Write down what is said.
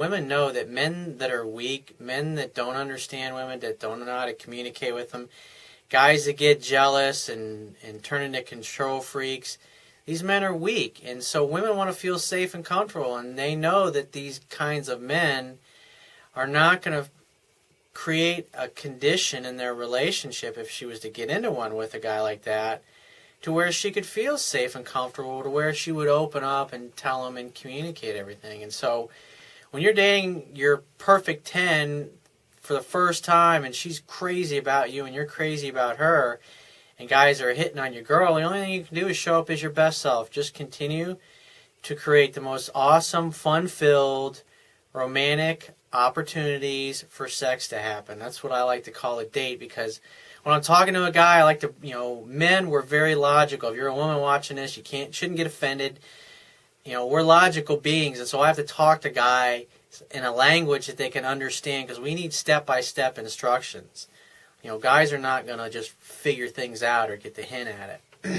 Women know that men that are weak, men that don't understand women, that don't know how to communicate with them, guys that get jealous and turn into control freaks, these men are weak. And so women want to feel safe and comfortable, and they know that these kinds of men are not going to create a condition in their relationship, if she was to get into one with a guy like that, to where she could feel safe and comfortable, to where she would open up and tell him and communicate everything. And so when you're dating your perfect 10 for the first time and she's crazy about you and you're crazy about her and guys are hitting on your girl, the only thing you can do is show up as your best self. Just continue to create the most awesome, fun-filled, romantic opportunities for sex to happen. That's what I like to call a date, because when I'm talking to a guy, I like to, men, we're very logical. If you're a woman watching this, you shouldn't get offended. We're logical beings, and so I have to talk to guys in a language that they can understand, because we need step-by-step instructions. Guys are not going to just figure things out or get the hint at it.